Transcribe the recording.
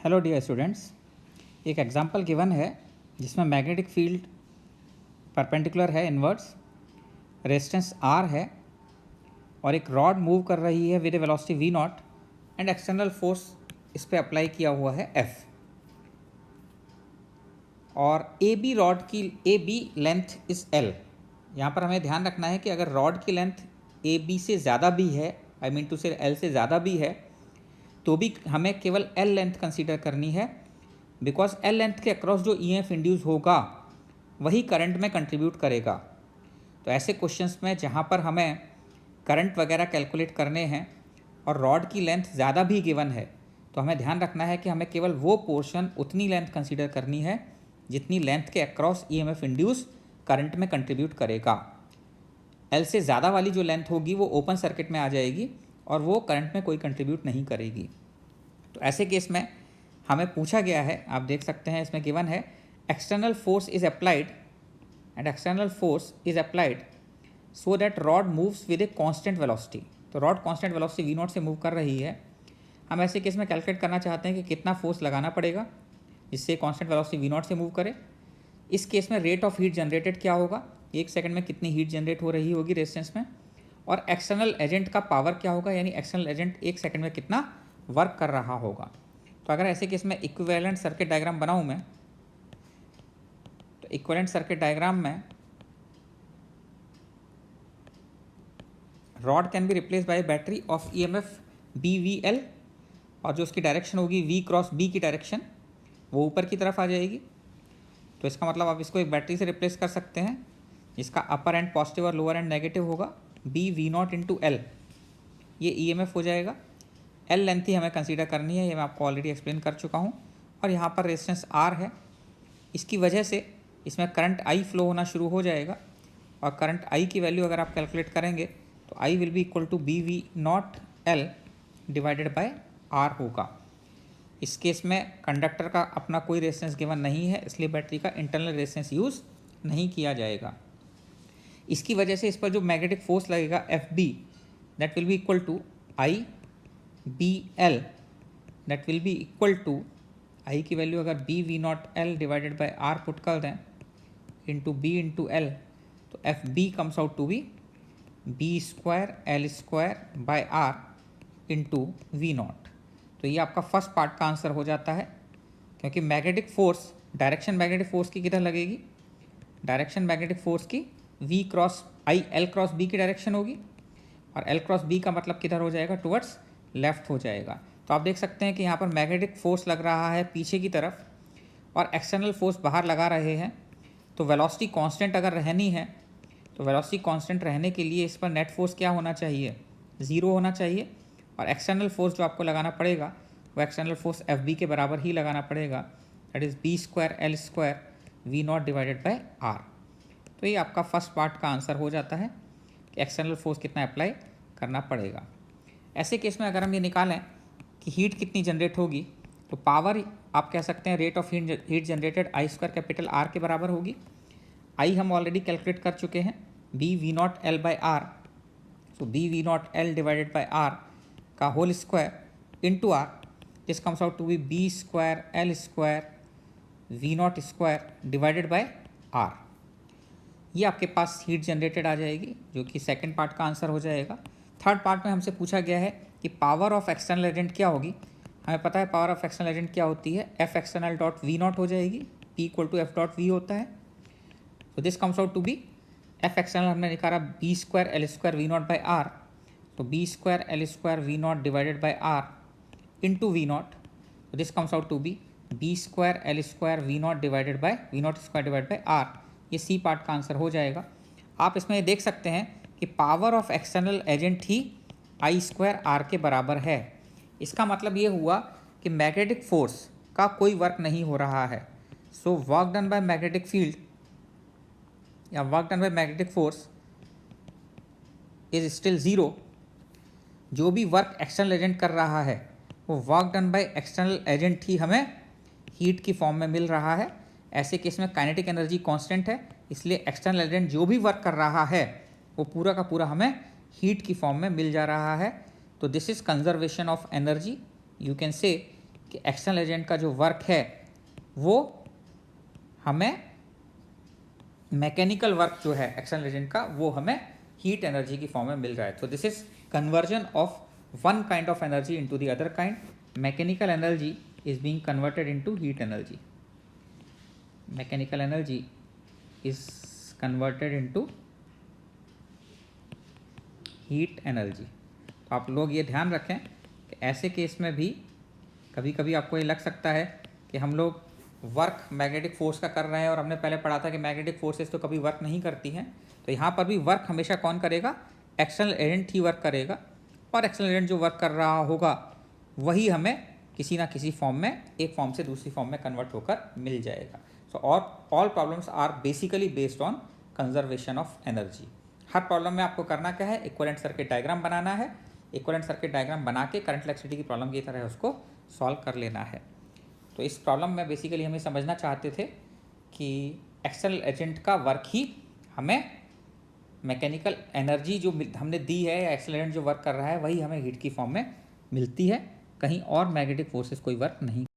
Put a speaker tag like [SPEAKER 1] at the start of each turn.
[SPEAKER 1] Hello dear students, एक example given है जिसमें मैग्नेटिक फील्ड परपेंडिकुलर है इनवर्ड्स, रेजिस्टेंस R है और एक रॉड मूव कर रही है with A velocity v not and external force इस पे अप्लाई किया हुआ है F। और AB रॉड की AB लेंथ इज़ L। यहाँ पर हमें ध्यान रखना है कि अगर रॉड की लेंथ AB से ज़्यादा भी है, आई मीन टू से L से ज़्यादा भी है, तो भी हमें केवल L लेंथ कंसीडर करनी है, बिकॉज L लेंथ के अक्रॉस जो EMF इंड्यूस होगा वही करंट में कंट्रीब्यूट करेगा। तो ऐसे क्वेश्चंस में जहाँ पर हमें करंट वगैरह कैलकुलेट करने हैं और रॉड की लेंथ ज़्यादा भी गिवन है, तो हमें ध्यान रखना है कि हमें केवल वो पोर्शन उतनी लेंथ कंसीडर करनी है जितनी लेंथ के अक्रॉस EMF इंड्यूस करंट में कंट्रीब्यूट करेगा। L से ज़्यादा वाली जो लेंथ होगी वो ओपन सर्किट में आ जाएगी और वो करंट में कोई कंट्रीब्यूट नहीं करेगी। तो ऐसे केस में हमें पूछा गया है, आप देख सकते हैं इसमें गिवन है external force is applied and external force is applied so that rod moves with a constant velocity. तो rod constant velocity v naught से मूव कर रही है। हम ऐसे केस में कैलकुलेट करना चाहते हैं कि कितना फोर्स लगाना पड़ेगा जिससे कांस्टेंट वेलोसिटी v नॉट से मूव करे। इस केस में रेट ऑफ हीट जनरेटेड क्या होगा, 1 सेकंड में कितनी हीट जनरेट हो रही होगी रेजिस्टेंस में, और एक्सटर्नल एजेंट का पावर क्या होगा, यानी एक्सटर्नल एजेंट 1 सेकंड में कितना वर्क कर रहा होगा। तो अगर ऐसे केस में इक्विवेलेंट सर्किट डायग्राम बनाऊं मैं, तो इक्विवेलेंट सर्किट डायग्राम में rod can be replace by battery of EMF BVL, और जो उसकी डायरेक्शन होगी V क्रॉस B की डायरेक्शन वो ऊपर की तरफ आ जाएगी। तो इसका मतलब आप इसको एक बैटरी से रिप्लेस कर सकते हैं जिसका अपर एंड पॉजिटिव और लोअर एंड नेगेटिव होगा। BV नॉट इंटू L ये EMF हो जाएगा। L लेंथ ही हमें कंसीडर करनी है, ये मैं आपको ऑलरेडी एक्सप्लेन कर चुका हूँ। और यहाँ पर रेजिस्टेंस R है, इसकी वजह से इसमें करंट I फ्लो होना शुरू हो जाएगा। और करंट I की वैल्यू अगर आप कैलकुलेट करेंगे तो I will be equal to BV naught L divided by R होगा। इस केस में कंडक्टर का अपना कोई रेजिस्टेंस गिवन नहीं है, इसलिए बैटरी का इंटरनल रेजिस्टेंस यूज़ नहीं किया जाएगा। इसकी वजह से इस पर जो मैग्नेटिक फोर्स लगेगा FB that will be equal to IBL that will be equal to I की वैल्यू अगर BV naught L divided by R put कर दें इंटू B इंटू L, तो FB comes out to be B square L square by R into V naught. तो ये आपका first part का answer हो जाता है, क्योंकि magnetic force direction magnetic force की किधर लगेगी, डायरेक्शन मैग्नेटिक फोर्स की V cross L cross B की डायरेक्शन होगी, और L क्रॉस B का मतलब किधर हो जाएगा, टुवर्ड्स लेफ्ट हो जाएगा। तो आप देख सकते हैं कि यहाँ पर मैग्नेटिक फोर्स लग रहा है पीछे की तरफ और एक्सटर्नल फोर्स बाहर लगा रहे हैं। तो वेलोसिटी कांस्टेंट अगर रहनी है तो वेलोसिटी कांस्टेंट रहने के लिए इस पर नेट फोर्स क्या होना चाहिए, 0 होना चाहिए। और एक्सटर्नल फोर्स जो आपको लगाना पड़ेगा वो एक्सटर्नल फोर्स FB के बराबर ही लगाना पड़ेगा, that is B square L square V naught divided by R। तो ये आपका फर्स्ट पार्ट का आंसर हो जाता है कि एक्सटर्नल फोर्स कितना अप्लाई करना पड़ेगा। ऐसे केस में अगर हम ये निकालें कि हीट कितनी जनरेट होगी, तो पावर आप कह सकते हैं rate of heat generated I square capital R के बराबर होगी। I हम ऑलरेडी कैलकुलेट कर चुके हैं, BV naught L by R, so BV naught L divided by R का whole square into R, this comes out to be B square L square V naught square divided by R। ये आपके पास heat generated आ जाएगी, जो कि second part का answer हो जाएगा। Third part में हमसे पूछा गया है कि पावर ऑफ एक्सटर्नल एजेंट क्या होगी। हमें पता है पावर ऑफ एक्सटर्नल एजेंट क्या होती है, F external dot V naught हो जाएगी, P equal to F dot V होता है। तो this comes out to be F external हमने निकाला B square L square V naught by R, तो B square L square V naught divided by R into V naught, तो this comes out to be B square L square V naught divided by V naught square divide by R। ये C part का answer हो जाएगा। आप इसमें देख सकते हैं कि power of external agent he I square R के बराबर है। इसका मतलब ये हुआ कि मैग्नेटिक फोर्स का कोई वर्क नहीं हो रहा है। So work done by magnetic field या work done by magnetic force is still 0। जो भी वर्क एक्सटर्नल एजेंट कर रहा है वो work done by external agent ही हमें हीट की फॉर्म में मिल रहा है। ऐसे केस में काइनेटिक एनर्जी कांस्टेंट है, इसलिए एक्सटर्नल एजेंट जो भी वर्क कर रहा है वो पूरा का पूरा हमें हीट की फॉर्म में मिल जा रहा है। तो this is conservation of energy. You can say कि एक्सटर्नल एजेंट का जो वर्क है वो हमें मैकेनिकल वर्क जो है एक्सटर्नल एजेंट का वो हमें हीट एनर्जी की फॉर्म में मिल रहा है। तो this is conversion of one kind of energy into the other kind. Mechanical energy is being converted into heat energy. Mechanical energy is converted into heat energy. तो आप लोग ये ध्यान रखें कि ऐसे केस में भी कभी कभी आपको ये लग सकता है कि हम लोग वर्क मैग्नेटिक फोर्स का कर रहे हैं और हमने पहले पढ़ा था कि मैग्नेटिक फोर्सेस तो कभी वर्क नहीं करती हैं। तो यहाँ पर भी वर्क हमेशा कौन करेगा? एक्सटर्नल एजेंट ही वर्क करेगा, और एक्सटर्नल एजेंट जो वर्क कर रहा होगा वही हमें किसी ना किसी फॉर्म में, एक फॉर्म से दूसरी फॉर्म में कन्वर्ट होकर मिल जाएगा। So all problems are basically based on conservation of energy. हर प्रॉब्लम में आपको करना क्या है? इक्विवेलेंट सर्किट डायग्राम बनाना है। इक्विवेलेंट सर्किट डायग्राम बना के करंट इलेक्ट्रिसिटी की प्रॉब्लम की तरह उसको सॉल्व कर लेना है। तो इस प्रॉब्लम में बेसिकली हम ये समझना चाहते थे कि एक्सटर्नल एजेंट का वर्क ही हमें मैकेनिकल एनर्जी जो हमने दी है, या एक्सटर्नल एजेंट जो वर्क कर रहा है वही हमें हीट की फॉर्म में मिलती है, कहीं और मैग्नेटिक फोर्सेस कोई वर्क नहीं